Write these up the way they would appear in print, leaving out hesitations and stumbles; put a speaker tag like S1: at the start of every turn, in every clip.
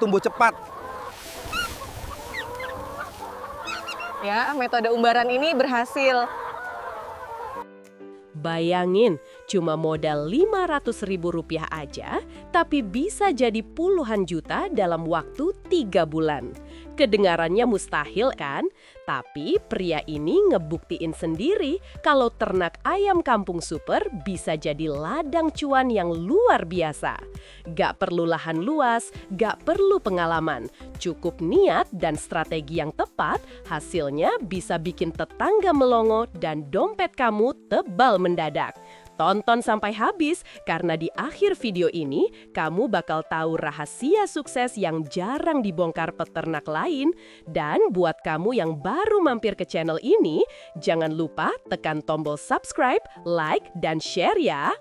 S1: tumbuh cepat.
S2: Ya, metode umbaran ini berhasil.
S3: Bayangin, cuma modal Rp500.000 aja, tapi bisa jadi puluhan juta dalam waktu 3 bulan. Kedengarannya mustahil kan? Tapi pria ini ngebuktiin sendiri kalau ternak ayam kampung super bisa jadi ladang cuan yang luar biasa. Gak perlu lahan luas, gak perlu pengalaman. Cukup niat dan strategi yang tepat, hasilnya bisa bikin tetangga melongo dan dompet kamu tebal mendadak. Tonton sampai habis, karena di akhir video ini, kamu bakal tahu rahasia sukses yang jarang dibongkar peternak lain. Dan buat kamu yang baru mampir ke channel ini, jangan lupa tekan tombol subscribe, like, dan share ya!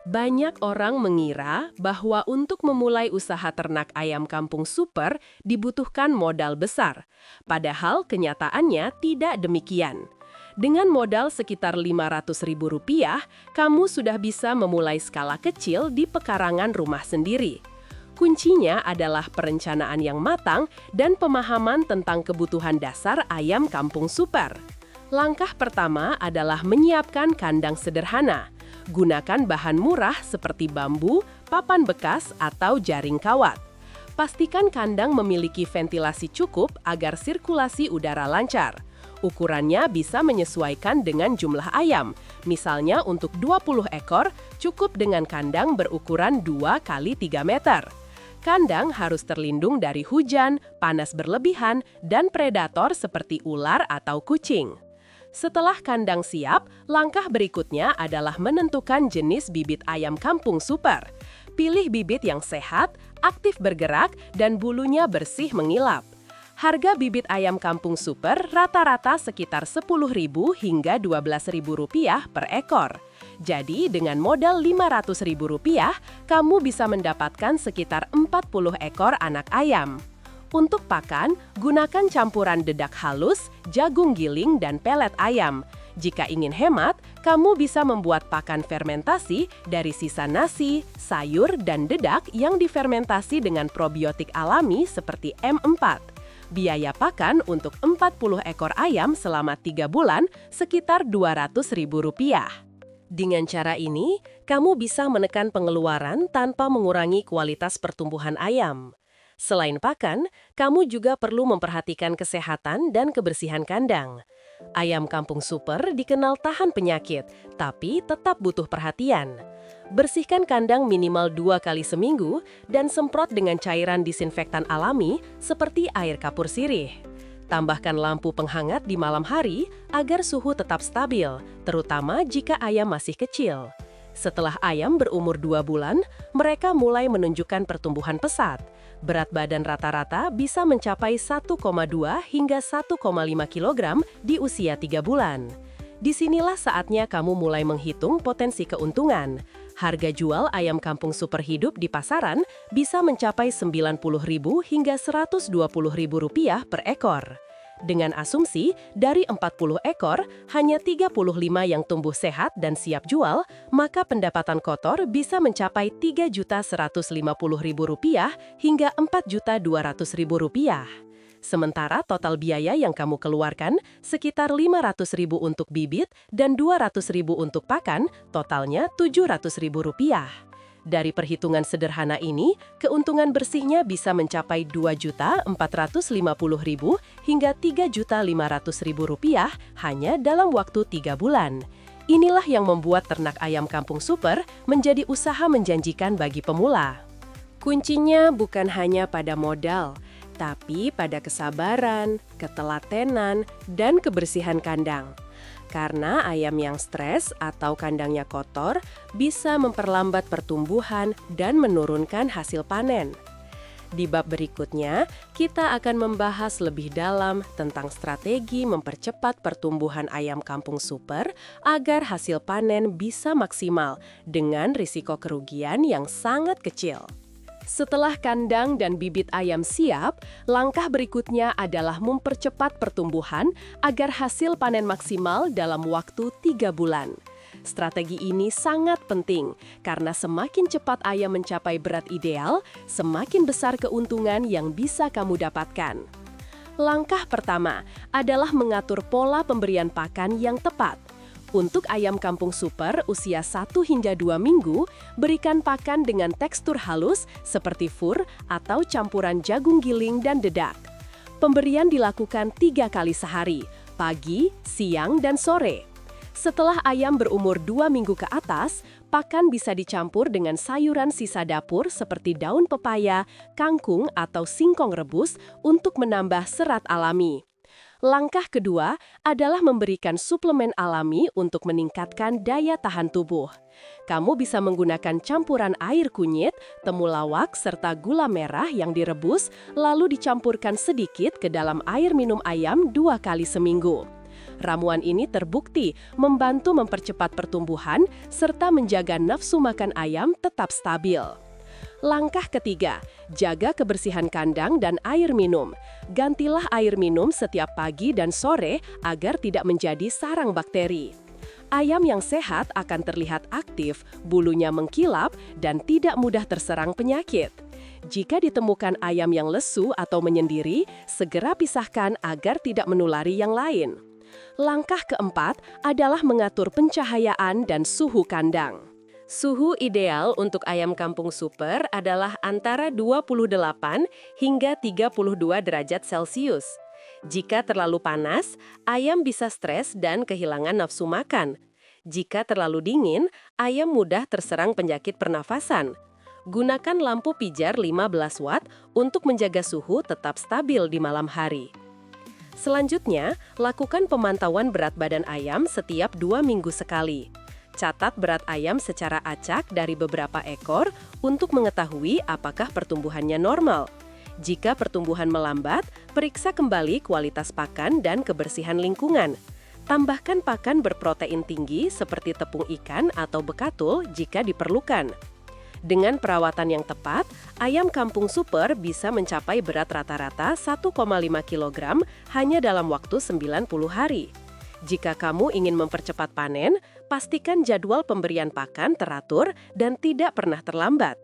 S3: Banyak orang mengira bahwa untuk memulai usaha ternak ayam kampung super dibutuhkan modal besar. Padahal kenyataannya tidak demikian. Dengan modal sekitar Rp500.000, kamu sudah bisa memulai skala kecil di pekarangan rumah sendiri. Kuncinya adalah perencanaan yang matang dan pemahaman tentang kebutuhan dasar ayam kampung super. Langkah pertama adalah menyiapkan kandang sederhana. Gunakan bahan murah seperti bambu, papan bekas, atau jaring kawat. Pastikan kandang memiliki ventilasi cukup agar sirkulasi udara lancar. Ukurannya bisa menyesuaikan dengan jumlah ayam. Misalnya untuk 20 ekor, cukup dengan kandang berukuran 2 x 3 meter. Kandang harus terlindung dari hujan, panas berlebihan, dan predator seperti ular atau kucing. Setelah kandang siap, langkah berikutnya adalah menentukan jenis bibit ayam kampung super. Pilih bibit yang sehat, aktif bergerak, dan bulunya bersih mengilap. Harga bibit ayam kampung super rata-rata sekitar Rp10.000 hingga Rp12.000 per ekor. Jadi dengan modal Rp500.000, kamu bisa mendapatkan sekitar 40 ekor anak ayam. Untuk pakan, gunakan campuran dedak halus, jagung giling, dan pelet ayam. Jika ingin hemat, kamu bisa membuat pakan fermentasi dari sisa nasi, sayur, dan dedak yang difermentasi dengan probiotik alami seperti M4. Biaya pakan untuk 40 ekor ayam selama 3 bulan sekitar Rp200.000. Dengan cara ini, kamu bisa menekan pengeluaran tanpa mengurangi kualitas pertumbuhan ayam. Selain pakan, kamu juga perlu memperhatikan kesehatan dan kebersihan kandang. Ayam kampung super dikenal tahan penyakit, tapi tetap butuh perhatian. Bersihkan kandang minimal 2 kali seminggu dan semprot dengan cairan disinfektan alami seperti air kapur sirih. Tambahkan lampu penghangat di malam hari agar suhu tetap stabil, terutama jika ayam masih kecil. Setelah ayam berumur 2 bulan, mereka mulai menunjukkan pertumbuhan pesat. Berat badan rata-rata bisa mencapai 1,2 hingga 1,5 kg di usia 3 bulan. Disinilah saatnya kamu mulai menghitung potensi keuntungan. Harga jual ayam kampung super hidup di pasaran bisa mencapai Rp90.000 hingga Rp120.000 per ekor. Dengan asumsi, dari 40 ekor, hanya 35 yang tumbuh sehat dan siap jual, maka pendapatan kotor bisa mencapai Rp3.150.000 hingga Rp4.200.000. Sementara total biaya yang kamu keluarkan sekitar Rp500.000 untuk bibit dan Rp200.000 untuk pakan, totalnya Rp700.000. Dari perhitungan sederhana ini, keuntungan bersihnya bisa mencapai Rp2.450.000 hingga Rp3.500.000 hanya dalam waktu 3 bulan. Inilah yang membuat ternak ayam kampung super menjadi usaha menjanjikan bagi pemula. Kuncinya bukan hanya pada modal, tapi pada kesabaran, ketelatenan, dan kebersihan kandang. Karena ayam yang stres atau kandangnya kotor bisa memperlambat pertumbuhan dan menurunkan hasil panen. Di bab berikutnya, kita akan membahas lebih dalam tentang strategi mempercepat pertumbuhan ayam kampung super agar hasil panen bisa maksimal dengan risiko kerugian yang sangat kecil. Setelah kandang dan bibit ayam siap, langkah berikutnya adalah mempercepat pertumbuhan agar hasil panen maksimal dalam waktu 3 bulan. Strategi ini sangat penting karena semakin cepat ayam mencapai berat ideal, semakin besar keuntungan yang bisa kamu dapatkan. Langkah pertama adalah mengatur pola pemberian pakan yang tepat. Untuk ayam kampung super usia 1 hingga 2 minggu, berikan pakan dengan tekstur halus seperti fur atau campuran jagung giling dan dedak. Pemberian dilakukan 3 kali sehari, pagi, siang, dan sore. Setelah ayam berumur 2 minggu ke atas, pakan bisa dicampur dengan sayuran sisa dapur seperti daun pepaya, kangkung, atau singkong rebus untuk menambah serat alami. Langkah kedua adalah memberikan suplemen alami untuk meningkatkan daya tahan tubuh. Kamu bisa menggunakan campuran air kunyit, temulawak, serta gula merah yang direbus, lalu dicampurkan sedikit ke dalam air minum ayam 2 kali seminggu. Ramuan ini terbukti membantu mempercepat pertumbuhan serta menjaga nafsu makan ayam tetap stabil. Langkah ketiga, jaga kebersihan kandang dan air minum. Gantilah air minum setiap pagi dan sore agar tidak menjadi sarang bakteri. Ayam yang sehat akan terlihat aktif, bulunya mengkilap, dan tidak mudah terserang penyakit. Jika ditemukan ayam yang lesu atau menyendiri, segera pisahkan agar tidak menulari yang lain. Langkah keempat adalah mengatur pencahayaan dan suhu kandang. Suhu ideal untuk ayam kampung super adalah antara 28 hingga 32 derajat Celcius. Jika terlalu panas, ayam bisa stres dan kehilangan nafsu makan. Jika terlalu dingin, ayam mudah terserang penyakit pernafasan. Gunakan lampu pijar 15 watt untuk menjaga suhu tetap stabil di malam hari. Selanjutnya, lakukan pemantauan berat badan ayam setiap 2 minggu sekali. Catat berat ayam secara acak dari beberapa ekor untuk mengetahui apakah pertumbuhannya normal. Jika pertumbuhan melambat, periksa kembali kualitas pakan dan kebersihan lingkungan. Tambahkan pakan berprotein tinggi seperti tepung ikan atau bekatul jika diperlukan. Dengan perawatan yang tepat, ayam kampung super bisa mencapai berat rata-rata 1,5 kg hanya dalam waktu 90 hari. Jika kamu ingin mempercepat panen, pastikan jadwal pemberian pakan teratur dan tidak pernah terlambat.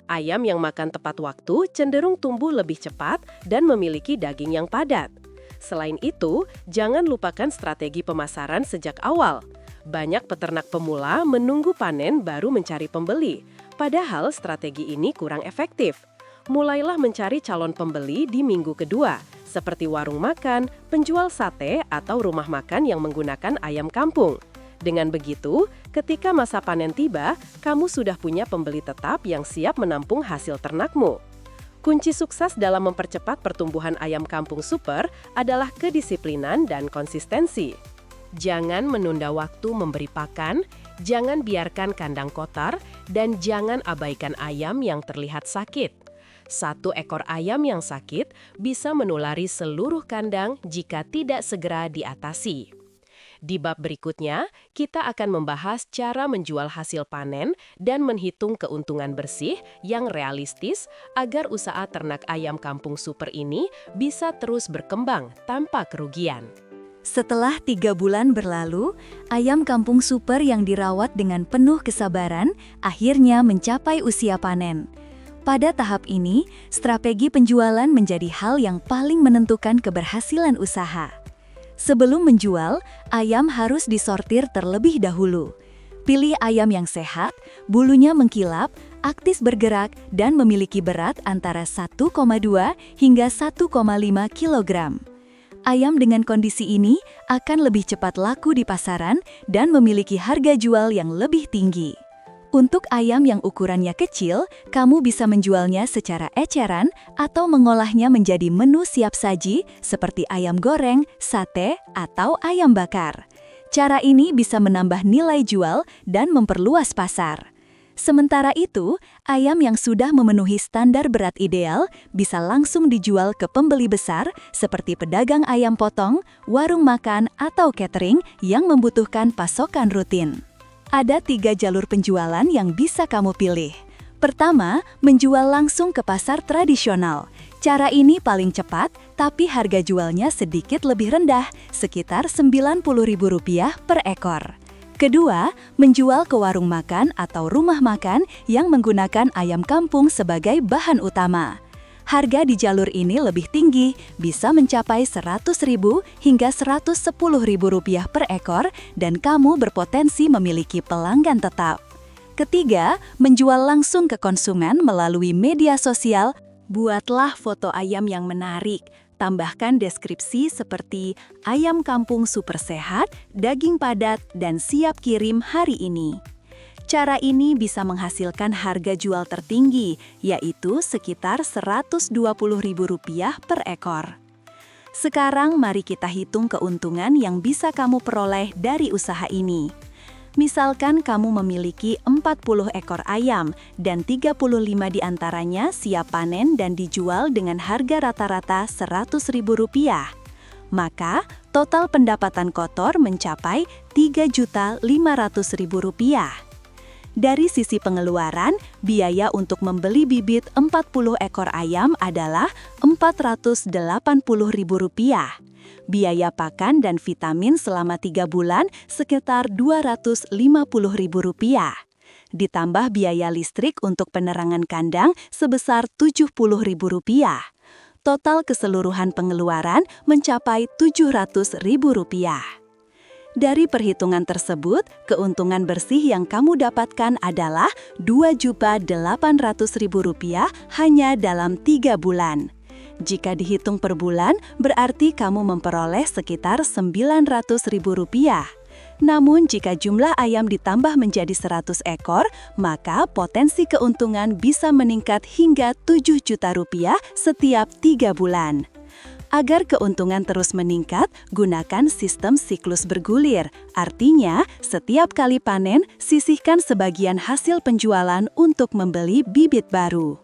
S3: Ayam yang makan tepat waktu cenderung tumbuh lebih cepat dan memiliki daging yang padat. Selain itu, jangan lupakan strategi pemasaran sejak awal. Banyak peternak pemula menunggu panen baru mencari pembeli, padahal strategi ini kurang efektif. Mulailah mencari calon pembeli di minggu kedua, seperti warung makan, penjual sate, atau rumah makan yang menggunakan ayam kampung. Dengan begitu, ketika masa panen tiba, kamu sudah punya pembeli tetap yang siap menampung hasil ternakmu. Kunci sukses dalam mempercepat pertumbuhan ayam kampung super adalah kedisiplinan dan konsistensi. Jangan menunda waktu memberi pakan, jangan biarkan kandang kotor, dan jangan abaikan ayam yang terlihat sakit. 1 ekor ayam yang sakit bisa menulari seluruh kandang jika tidak segera diatasi. Di bab berikutnya, kita akan membahas cara menjual hasil panen dan menghitung keuntungan bersih yang realistis agar usaha ternak ayam kampung super ini bisa terus berkembang tanpa kerugian.
S1: Setelah 3 bulan berlalu, ayam kampung super yang dirawat dengan penuh kesabaran akhirnya mencapai usia panen. Pada tahap ini, strategi penjualan menjadi hal yang paling menentukan keberhasilan usaha. Sebelum menjual, ayam harus disortir terlebih dahulu. Pilih ayam yang sehat, bulunya mengkilap, aktif bergerak, dan memiliki berat antara 1,2 hingga 1,5 kg. Ayam dengan kondisi ini akan lebih cepat laku di pasaran dan memiliki harga jual yang lebih tinggi. Untuk ayam yang ukurannya kecil, kamu bisa menjualnya secara eceran atau mengolahnya menjadi menu siap saji seperti ayam goreng, sate, atau ayam bakar. Cara ini bisa menambah nilai jual dan memperluas pasar. Sementara itu, ayam yang sudah memenuhi standar berat ideal bisa langsung dijual ke pembeli besar seperti pedagang ayam potong, warung makan, atau catering yang membutuhkan pasokan rutin. Ada 3 jalur penjualan yang bisa kamu pilih. Pertama, menjual langsung ke pasar tradisional. Cara ini paling cepat, tapi harga jualnya sedikit lebih rendah, sekitar Rp90.000 per ekor. Kedua, menjual ke warung makan atau rumah makan yang menggunakan ayam kampung sebagai bahan utama. Harga di jalur ini lebih tinggi, bisa mencapai Rp100.000 hingga Rp110.000 per ekor dan kamu berpotensi memiliki pelanggan tetap. Ketiga, menjual langsung ke konsumen melalui media sosial. Buatlah foto ayam yang menarik. Tambahkan deskripsi seperti ayam kampung super sehat, daging padat, dan siap kirim hari ini. Cara ini bisa menghasilkan harga jual tertinggi, yaitu sekitar Rp120.000 per ekor. Sekarang mari kita hitung keuntungan yang bisa kamu peroleh dari usaha ini. Misalkan kamu memiliki 40 ekor ayam dan 35 diantaranya siap panen dan dijual dengan harga rata-rata Rp100.000. Maka total pendapatan kotor mencapai Rp3.500.000. Dari sisi pengeluaran, biaya untuk membeli bibit 40 ekor ayam adalah Rp480.000. Biaya pakan dan vitamin selama 3 bulan sekitar Rp250.000. Ditambah biaya listrik untuk penerangan kandang sebesar Rp70.000. Total keseluruhan pengeluaran mencapai Rp700.000. Dari perhitungan tersebut, keuntungan bersih yang kamu dapatkan adalah Rp2.800.000 hanya dalam 3 bulan. Jika dihitung per bulan, berarti kamu memperoleh sekitar Rp900.000. Namun jika jumlah ayam ditambah menjadi 100 ekor, maka potensi keuntungan bisa meningkat hingga Rp7 juta setiap 3 bulan. Agar keuntungan terus meningkat, gunakan sistem siklus bergulir. Artinya, setiap kali panen, sisihkan sebagian hasil penjualan untuk membeli bibit baru.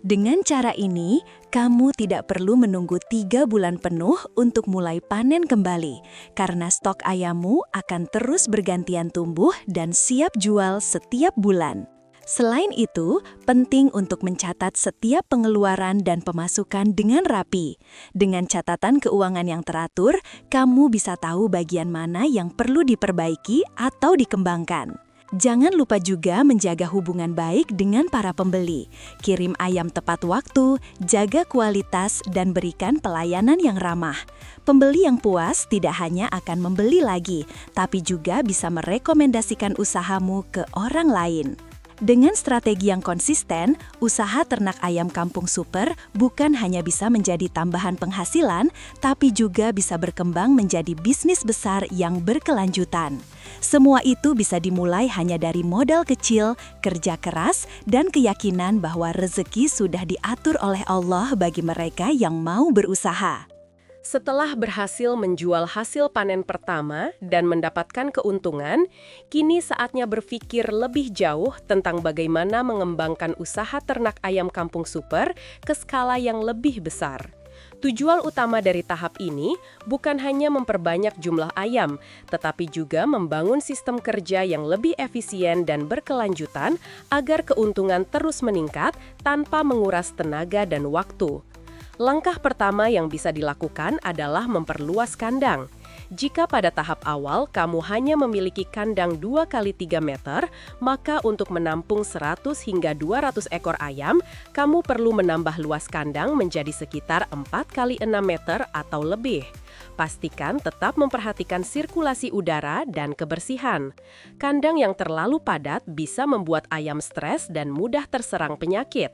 S1: Dengan cara ini, kamu tidak perlu menunggu 3 bulan penuh untuk mulai panen kembali, karena stok ayammu akan terus bergantian tumbuh dan siap jual setiap bulan. Selain itu, penting untuk mencatat setiap pengeluaran dan pemasukan dengan rapi. Dengan catatan keuangan yang teratur, kamu bisa tahu bagian mana yang perlu diperbaiki atau dikembangkan. Jangan lupa juga menjaga hubungan baik dengan para pembeli. Kirim ayam tepat waktu, jaga kualitas, dan berikan pelayanan yang ramah. Pembeli yang puas tidak hanya akan membeli lagi, tapi juga bisa merekomendasikan usahamu ke orang lain. Dengan strategi yang konsisten, usaha ternak ayam kampung super bukan hanya bisa menjadi tambahan penghasilan, tapi juga bisa berkembang menjadi bisnis besar yang berkelanjutan. Semua itu bisa dimulai hanya dari modal kecil, kerja keras, dan keyakinan bahwa rezeki sudah diatur oleh Allah bagi mereka yang mau berusaha.
S3: Setelah berhasil menjual hasil panen pertama dan mendapatkan keuntungan, kini saatnya berpikir lebih jauh tentang bagaimana mengembangkan usaha ternak ayam kampung super ke skala yang lebih besar. Tujuan utama dari tahap ini bukan hanya memperbanyak jumlah ayam, tetapi juga membangun sistem kerja yang lebih efisien dan berkelanjutan agar keuntungan terus meningkat tanpa menguras tenaga dan waktu. Langkah pertama yang bisa dilakukan adalah memperluas kandang. Jika pada tahap awal kamu hanya memiliki kandang 2x3 meter, maka untuk menampung 100 hingga 200 ekor ayam, kamu perlu menambah luas kandang menjadi sekitar 4x6 meter atau lebih. Pastikan tetap memperhatikan sirkulasi udara dan kebersihan. Kandang yang terlalu padat bisa membuat ayam stres dan mudah terserang penyakit.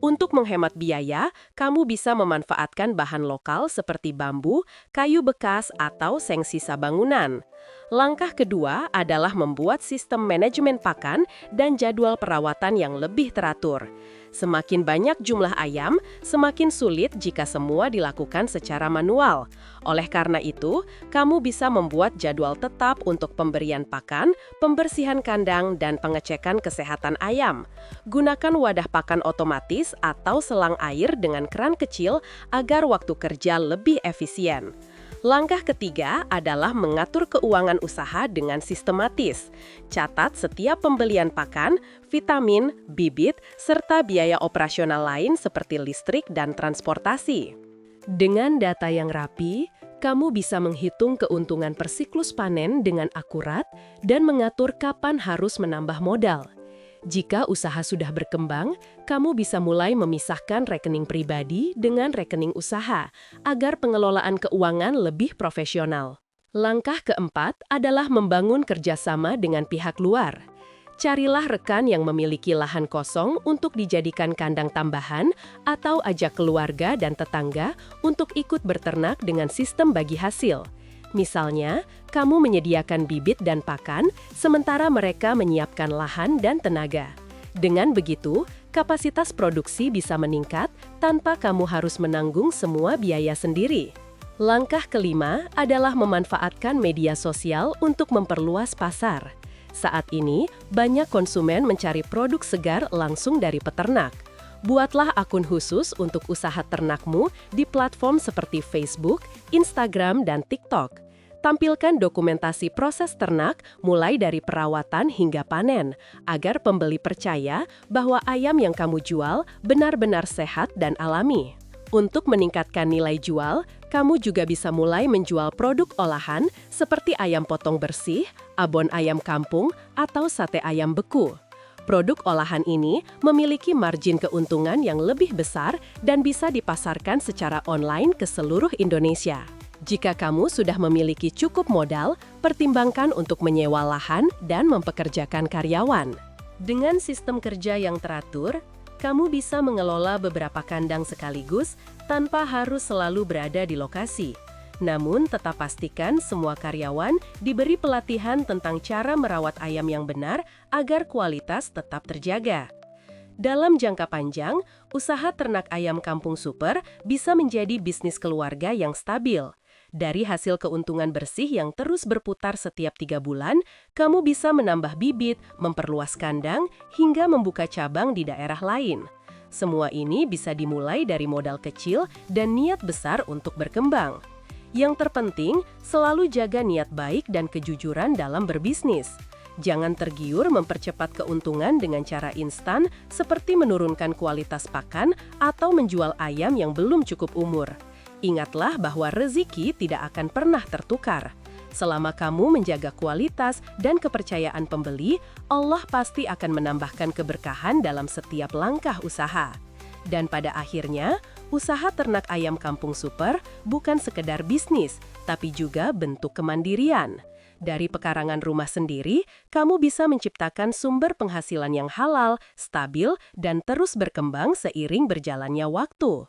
S3: Untuk menghemat biaya, kamu bisa memanfaatkan bahan lokal seperti bambu, kayu bekas, atau seng sisa bangunan. Langkah kedua adalah membuat sistem manajemen pakan dan jadwal perawatan yang lebih teratur. Semakin banyak jumlah ayam, semakin sulit jika semua dilakukan secara manual. Oleh karena itu, kamu bisa membuat jadwal tetap untuk pemberian pakan, pembersihan kandang, dan pengecekan kesehatan ayam. Gunakan wadah pakan otomatis atau selang air dengan keran kecil agar waktu kerja lebih efisien. Langkah ketiga adalah mengatur keuangan usaha dengan sistematis. Catat setiap pembelian pakan, vitamin, bibit, serta biaya operasional lain seperti listrik dan transportasi. Dengan data yang rapi, Kamu bisa menghitung keuntungan per siklus panen dengan akurat dan mengatur kapan harus menambah modal. Jika usaha sudah berkembang, kamu bisa mulai memisahkan rekening pribadi dengan rekening usaha agar pengelolaan keuangan lebih profesional. Langkah keempat adalah membangun kerjasama dengan pihak luar. Carilah rekan yang memiliki lahan kosong untuk dijadikan kandang tambahan atau ajak keluarga dan tetangga untuk ikut berternak dengan sistem bagi hasil. Misalnya, kamu menyediakan bibit dan pakan, sementara mereka menyiapkan lahan dan tenaga. Dengan begitu, kapasitas produksi bisa meningkat tanpa kamu harus menanggung semua biaya sendiri. Langkah kelima adalah memanfaatkan media sosial untuk memperluas pasar. Saat ini, banyak konsumen mencari produk segar langsung dari peternak. Buatlah akun khusus untuk usaha ternakmu di platform seperti Facebook, Instagram, dan TikTok. Tampilkan dokumentasi proses ternak mulai dari perawatan hingga panen, agar pembeli percaya bahwa ayam yang kamu jual benar-benar sehat dan alami. Untuk meningkatkan nilai jual, kamu juga bisa mulai menjual produk olahan seperti ayam potong bersih, abon ayam kampung, atau sate ayam beku. Produk olahan ini memiliki margin keuntungan yang lebih besar dan bisa dipasarkan secara online ke seluruh Indonesia. Jika kamu sudah memiliki cukup modal, pertimbangkan untuk menyewa lahan dan mempekerjakan karyawan. Dengan sistem kerja yang teratur, kamu bisa mengelola beberapa kandang sekaligus tanpa harus selalu berada di lokasi. Namun, tetap pastikan semua karyawan diberi pelatihan tentang cara merawat ayam yang benar agar kualitas tetap terjaga. Dalam jangka panjang, usaha ternak ayam kampung super bisa menjadi bisnis keluarga yang stabil. Dari hasil keuntungan bersih yang terus berputar setiap 3 bulan, kamu bisa menambah bibit, memperluas kandang, hingga membuka cabang di daerah lain. Semua ini bisa dimulai dari modal kecil dan niat besar untuk berkembang. Yang terpenting, selalu jaga niat baik dan kejujuran dalam berbisnis. Jangan tergiur mempercepat keuntungan dengan cara instan seperti menurunkan kualitas pakan atau menjual ayam yang belum cukup umur. Ingatlah bahwa rezeki tidak akan pernah tertukar. Selama kamu menjaga kualitas dan kepercayaan pembeli, Allah pasti akan menambahkan keberkahan dalam setiap langkah usaha. Dan pada akhirnya, usaha ternak ayam kampung super bukan sekedar bisnis, tapi juga bentuk kemandirian. Dari pekarangan rumah sendiri, kamu bisa menciptakan sumber penghasilan yang halal, stabil, dan terus berkembang seiring berjalannya waktu.